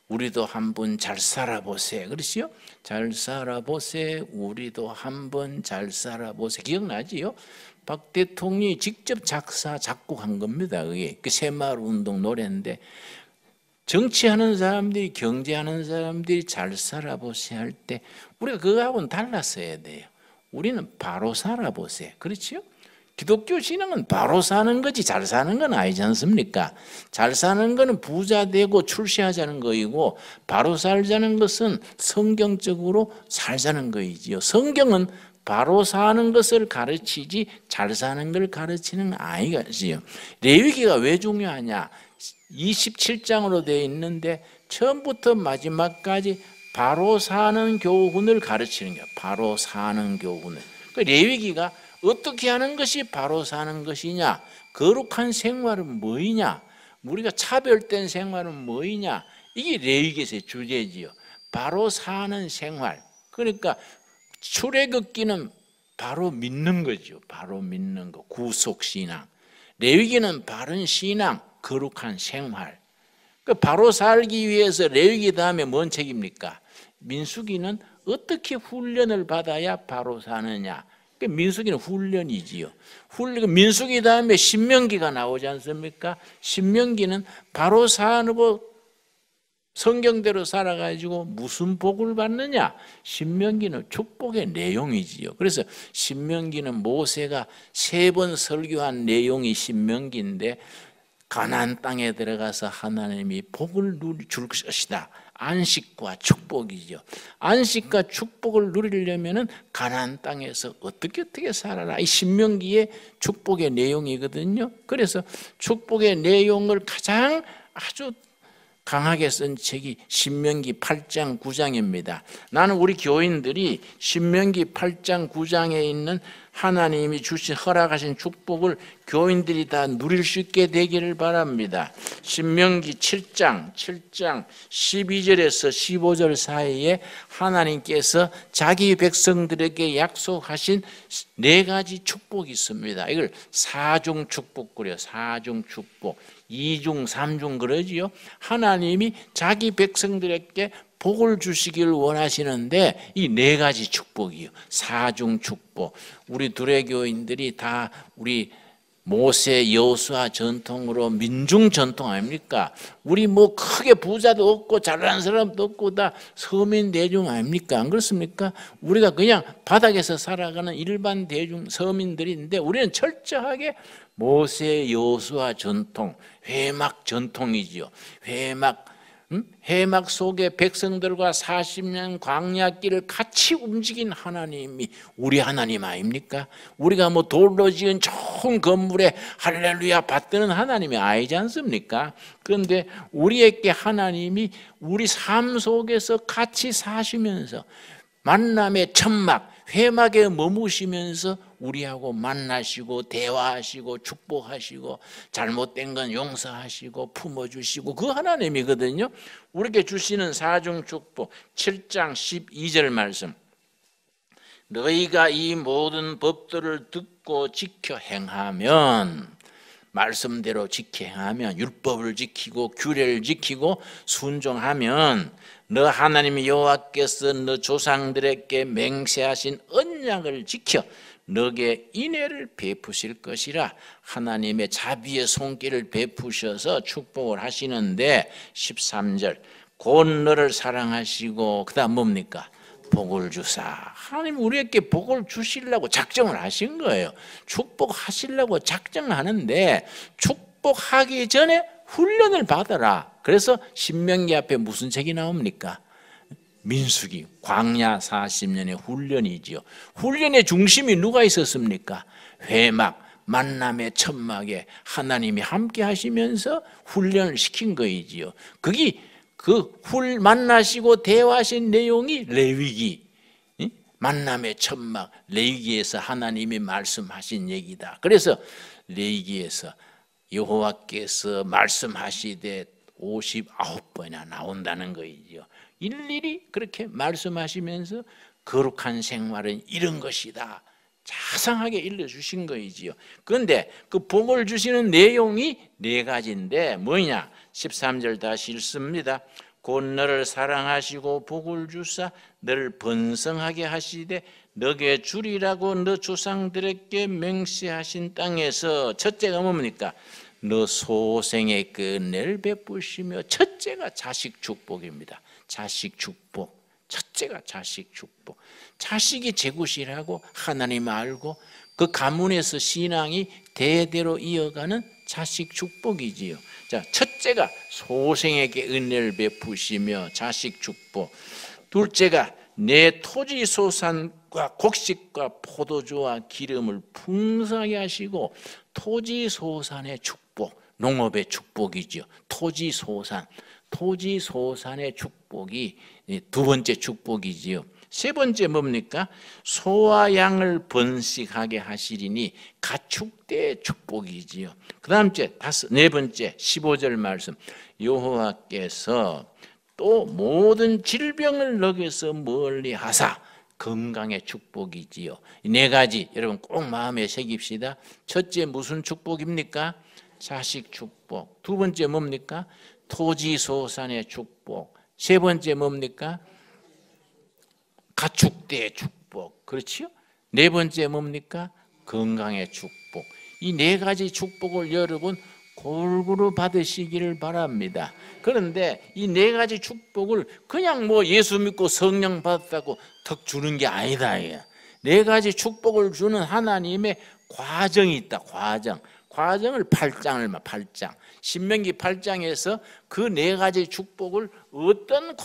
우리도 한번 잘 살아보세. 그렇지요? 잘 살아보세. 우리도 한번 잘 살아보세. 기억나지요? 박 대통령이 직접 작곡한 겁니다. 그게 그 새마을 운동 노래인데 정치하는 사람들이 경제하는 사람들이 잘 살아보세 할 때 우리가 그거하고는 달랐어야 돼요. 우리는 바로 살아보세. 그렇지요? 기독교 신앙은 바로 사는 거지 잘 사는 건 아니지 않습니까? 잘 사는 거는 부자 되고 출세하자는 거이고 바로 살자는 것은 성경적으로 살자는 거이지요. 성경은 바로 사는 것을 가르치지 잘 사는 걸 가르치는 아니지요. 레위기가 왜 중요하냐? 27장으로 되어 있는데 처음부터 마지막까지 바로 사는 교훈을 가르치는 거예요. 바로 사는 교훈을. 레위기가 어떻게 하는 것이 바로 사는 것이냐? 거룩한 생활은 뭐이냐? 우리가 차별된 생활은 뭐이냐? 이게 레위기에서의 주제지요. 바로 사는 생활. 그러니까 출애굽기는 바로 믿는 거죠. 바로 믿는 거. 구속신앙. 레위기는 바른 신앙, 거룩한 생활. 바로 살기 위해서 레위기 다음에 뭔 책입니까? 민수기는 어떻게 훈련을 받아야 바로 사느냐? 민수기는 훈련이지요. 민수기 다음에 신명기가 나오지 않습니까? 신명기는 바로 사고 성경대로 살아가지고 무슨 복을 받느냐? 신명기는 축복의 내용이지요. 그래서 신명기는 모세가 3번 설교한 내용이 신명기인데 가나안 땅에 들어가서 하나님이 복을 줄 것이다. 안식과 축복이죠. 안식과 축복을 누리려면은 가나안 땅에서 어떻게 살아라. 이 신명기의 축복의 내용이거든요. 그래서 축복의 내용을 가장 아주 강하게 쓴 책이 신명기 8장 9장입니다. 나는 우리 교인들이 신명기 8장 9장에 있는 하나님이 주신 허락하신 축복을 교인들이 다 누릴 수 있게 되기를 바랍니다. 신명기 7장 12절에서 15절 사이에 하나님께서 자기 백성들에게 약속하신 4가지 축복이 있습니다. 이걸 사중 축복 그래요. 사중 축복. 2중 3중 그러지요. 하나님이 자기 백성들에게 복을 주시기를 원하시는데 이 4가지 축복이요. 사중 축복. 우리 두레교인들이 다 우리 모세 여호수아 전통으로 민중 전통 아닙니까? 우리 뭐 크게 부자도 없고 잘난 사람도 없고 다 서민 대중 아닙니까? 안 그렇습니까? 우리가 그냥 바닥에서 살아가는 일반 대중 서민들인데 우리는 철저하게 모세 여호수아 전통, 회막 전통이지요. 회막 속에 백성들과 40년 광야길을 같이 움직인 하나님이 우리 하나님 아닙니까? 우리가 뭐 돌로 지은 좋은 건물에 할렐루야 받드는 하나님이 아니지 않습니까? 그런데 우리에게 하나님이 우리 삶 속에서 같이 사시면서 만남의 천막, 회막에 머무시면서 우리하고 만나시고 대화하시고 축복하시고 잘못된 건 용서하시고 품어주시고 그 하나님이거든요. 우리에게 주시는 사중 축복 7장 12절 말씀. 너희가 이 모든 법들을 듣고 지켜 행하면, 말씀대로 지켜 행하면, 율법을 지키고 규례를 지키고 순종하면 너 하나님 여호와께서 너 조상들에게 맹세하신 언약을 지켜 너에게 인애를 베푸실 것이라. 하나님의 자비의 손길을 베푸셔서 축복을 하시는데 13절 곧 너를 사랑하시고 그 다음 뭡니까? 복을 주사. 하나님 우리에게 복을 주시려고 작정을 하신 거예요. 축복하시려고 작정하는데 축복하기 전에 훈련을 받아라. 그래서 신명기 앞에 무슨 책이 나옵니까? 민수기, 광야 40년의 훈련이지요. 훈련의 중심이 누가 있었습니까? 회막, 만남의 천막에 하나님이 함께 하시면서 훈련을 시킨 거이지요. 그게 만나시고 대화하신 내용이 레위기, 만남의 천막, 레위기에서 하나님이 말씀하신 얘기다. 그래서 레위기에서 여호와께서 말씀하시되 59번이나 나온다는 거이죠. 일일이 그렇게 말씀하시면서 거룩한 생활은 이런 것이다, 자상하게 일러주신 거이지요. 그런데 그 복을 주시는 내용이 네 가지인데 뭐냐? 13절 다시 읽습니다. 곧 너를 사랑하시고 복을 주사 너를 번성하게 하시되 너게 주리라고 너 조상들에게 맹세하신 땅에서, 첫째가 뭡니까? 너 소생의 끝내를 베푸시며, 첫째가 자식 축복입니다. 자식 축복, 첫째가 자식 축복. 자식이 제 것이라고 하나님 알고 그 가문에서 신앙이 대대로 이어가는 자식 축복이지요. 자, 첫째가 소생에게 은혜를 베푸시며 자식 축복. 둘째가 내 토지 소산과 곡식과 포도주와 기름을 풍성하게 하시고, 토지 소산의 축복, 농업의 축복이죠. 토지 소산의 축복이 두 번째 축복이지요. 세 번째 뭡니까? 소와 양을 번식하게 하시리니 가축대의 축복이지요. 그 다음 네 번째 15절 말씀, 여호와께서 또 모든 질병을 너에게서 멀리 하사, 건강의 축복이지요. 네 가지 여러분 꼭 마음에 새깁시다. 첫째 무슨 축복입니까? 자식 축복. 두 번째 뭡니까? 토지 소산의 축복. 세 번째 뭡니까? 가축대의 축복. 그렇지요? 네 번째 뭡니까? 건강의 축복. 이 네 가지 축복을 여러분 골고루 받으시기를 바랍니다. 그런데 이 네 가지 축복을 그냥 뭐 예수 믿고 성령 받았다고 턱 주는 게 아니다. 네 가지 축복을 주는 하나님의 과정이 있다. 과정을 8장 신명기 8장에서 그 네 가지 축복을 어떤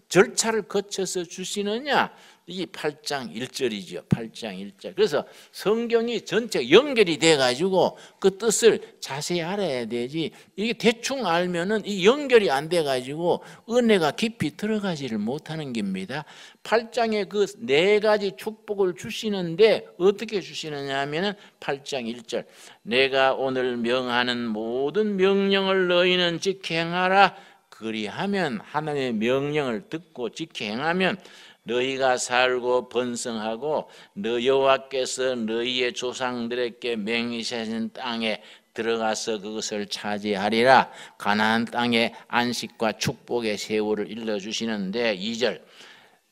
절차를 거쳐서 주시느냐, 이게 8장 1절이죠. 8장 1절. 그래서 성경이 전체 연결이 돼가지고 그 뜻을 자세히 알아야 되지, 이게 대충 알면은 이 연결이 안 돼가지고 은혜가 깊이 들어가지를 못하는 겁니다. 8장에 그 네 가지 축복을 주시는데 어떻게 주시느냐 하면은 8장 1절, 내가 오늘 명하는 모든 명령을 너희는 지켜 행하라. 그리하면, 하나님의 명령을 듣고 지켜 행하면 너희가 살고 번성하고 너 여호와께서 너희의 조상들에게 맹세하신 땅에 들어가서 그것을 차지하리라. 가나안 땅의 안식과 축복의 세월을 일러주시는데 2절,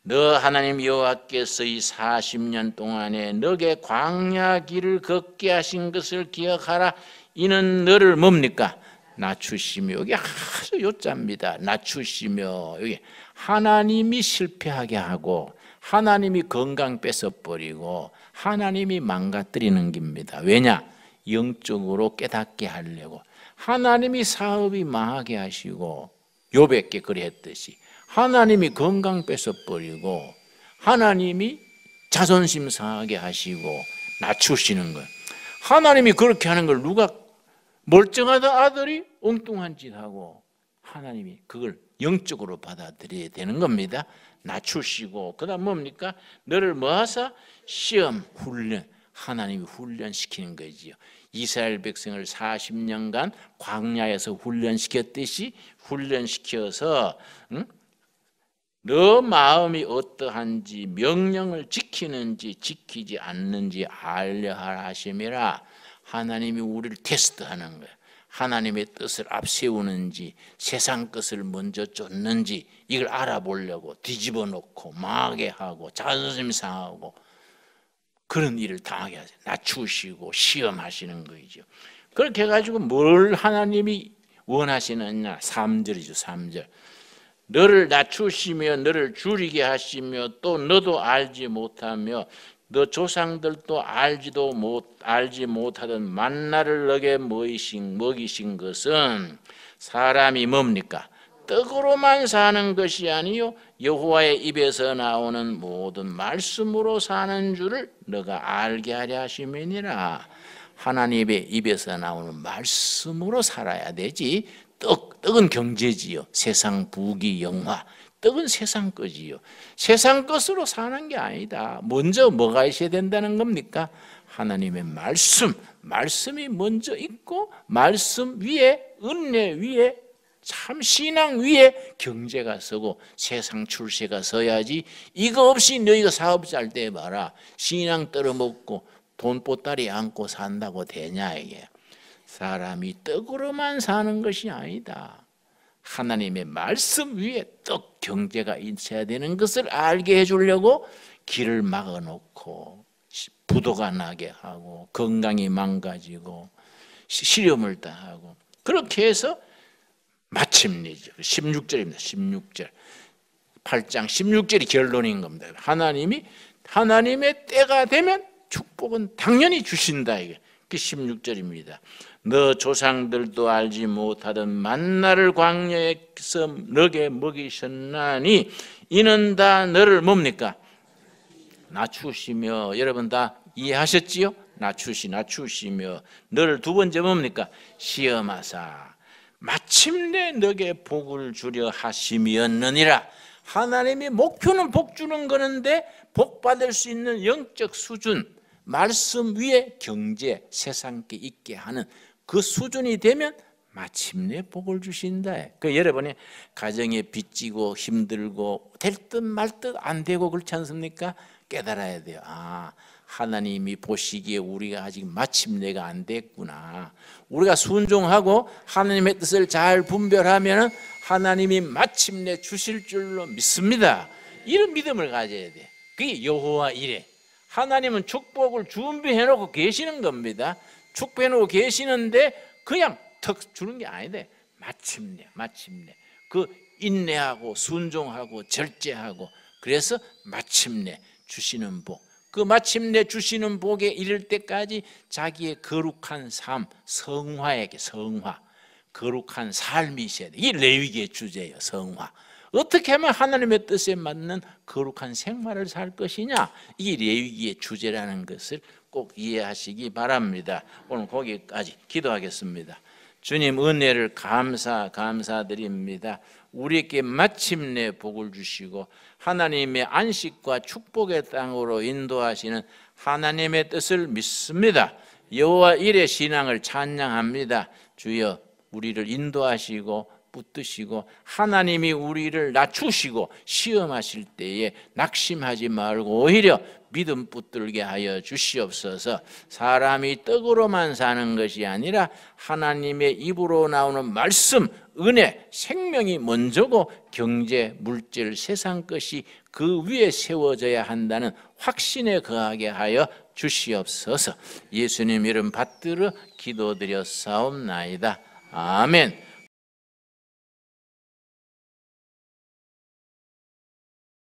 너 하나님 여호와께서 이 40년 동안에 너게 광야 길을 걷게 하신 것을 기억하라. 이는 너를 뭡니까? 낮추시며, 여기 아주 요자입니다. 낮추시며, 여기 하나님이 실패하게 하고 하나님이 건강 뺏어버리고 하나님이 망가뜨리는 겁니다. 왜냐? 영적으로 깨닫게 하려고. 하나님이 사업이 망하게 하시고 욥에게 그랬듯이 하나님이 건강 뺏어버리고 하나님이 자존심 상하게 하시고 낮추시는 거예요. 하나님이 그렇게 하는 걸 누가, 멀쩡하던 아들이 엉뚱한 짓 하고, 하나님이 그걸 영적으로 받아들여야 되는 겁니다. 낮추시고, 그 다음 뭡니까? 너를 뭐하사? 시험, 훈련, 하나님이 훈련시키는 거지요. 이스라엘 백성을 40년간 광야에서 훈련시켰듯이 훈련시켜서 너 마음이 어떠한지, 명령을 지키는지 지키지 않는지 알려 하심이라. 하나님이 우리를 테스트하는 거예요. 하나님의 뜻을 앞세우는지 세상 것을 먼저 쫓는지 이걸 알아보려고 뒤집어 놓고 망하게 하고 자존심 상하고 그런 일을 당하게 하세요. 낮추시고 시험하시는 거죠. 그렇게 해가지고 뭘 하나님이 원하시느냐? 3절이죠. 3절, 너를 낮추시며 너를 줄이게 하시며 또 너도 알지 못하며 너 조상들도 알지 못하던 만나를 너게 먹이신 것은 사람이 뭡니까? 떡으로만 사는 것이 아니요 여호와의 입에서 나오는 모든 말씀으로 사는 줄을 너가 알게 하려 하심이니라. 하나님의 입에서 나오는 말씀으로 살아야 되지. 떡은 경제지요. 세상 부귀 영화. 떡은 세상 것이요. 세상 것으로 사는 게 아니다. 먼저 뭐가 있어야 된다는 겁니까? 하나님의 말씀이 먼저 있고 말씀 위에 은혜 위에 참 신앙 위에 경제가 서고 세상 출세가 서야지. 이거 없이 너희가 사업 잘 때 봐라. 신앙 떨어먹고 돈 보따리 안고 산다고 되냐 이게. 사람이 떡으로만 사는 것이 아니다. 하나님의 말씀 위에 떡 경제가 있어야 되는 것을 알게 해주려고 길을 막아놓고 부도가 나게 하고 건강이 망가지고 시험을 당하고 그렇게 해서 마침내죠. 16절입니다. 16절 8장 16절이 결론인 겁니다. 하나님의 때가 되면 축복은 당연히 주신다. 이게 16절입니다. 너 조상들도 알지 못하던 만나를 광야에서 너게 먹이셨나니 이는 다 너를 뭡니까? 낮추시며. 여러분 다 이해하셨지요? 낮추시며 너를 두 번째 뭡니까? 시험하사 마침내 너게 복을 주려 하심이었느니라. 하나님의 목표는 복 주는 거는데 복 받을 수 있는 영적 수준, 말씀 위에 경제, 세상께 있게 하는 그 수준이 되면 마침내 복을 주신다. 그 여러분이 가정에 빚지고 힘들고 될 듯 말 듯 안 되고 그렇지 않습니까? 깨달아야 돼요. 하나님이 보시기에 우리가 아직 마침내가 안 됐구나. 우리가 순종하고 하나님의 뜻을 잘 분별하면 하나님이 마침내 주실 줄로 믿습니다. 이런 믿음을 가져야 돼. 그게 여호와 이레. 하나님은 축복을 준비해 놓고 계시는 겁니다. 축복해 놓고 계시는데 그냥 턱 주는 게 아닌데 마침내 그 인내하고 순종하고 절제하고 그래서 마침내 주시는 복. 그 마침내 주시는 복에 이를 때까지 자기의 거룩한 삶, 성화 거룩한 삶이 있어야 돼. 이 레위기의 주제예요. 성화. 어떻게 하면 하나님의 뜻에 맞는 거룩한 생활을 살 것이냐, 이 레위기의 주제라는 것을 꼭 이해하시기 바랍니다. 오늘 거기까지 기도하겠습니다. 주님 은혜를 감사드립니다. 우리에게 마침내 복을 주시고 하나님의 안식과 축복의 땅으로 인도하시는 하나님의 뜻을 믿습니다. 여호와 일의 신앙을 찬양합니다. 주여 우리를 인도하시고 붙드시고 하나님이 우리를 낮추시고 시험하실 때에 낙심하지 말고 오히려 믿음 붙들게 하여 주시옵소서. 사람이 떡으로만 사는 것이 아니라 하나님의 입으로 나오는 말씀, 은혜, 생명이 먼저고 경제, 물질, 세상 것이 그 위에 세워져야 한다는 확신에 거하게 하여 주시옵소서. 예수님 이름 받들어 기도드렸사옵나이다. 아멘.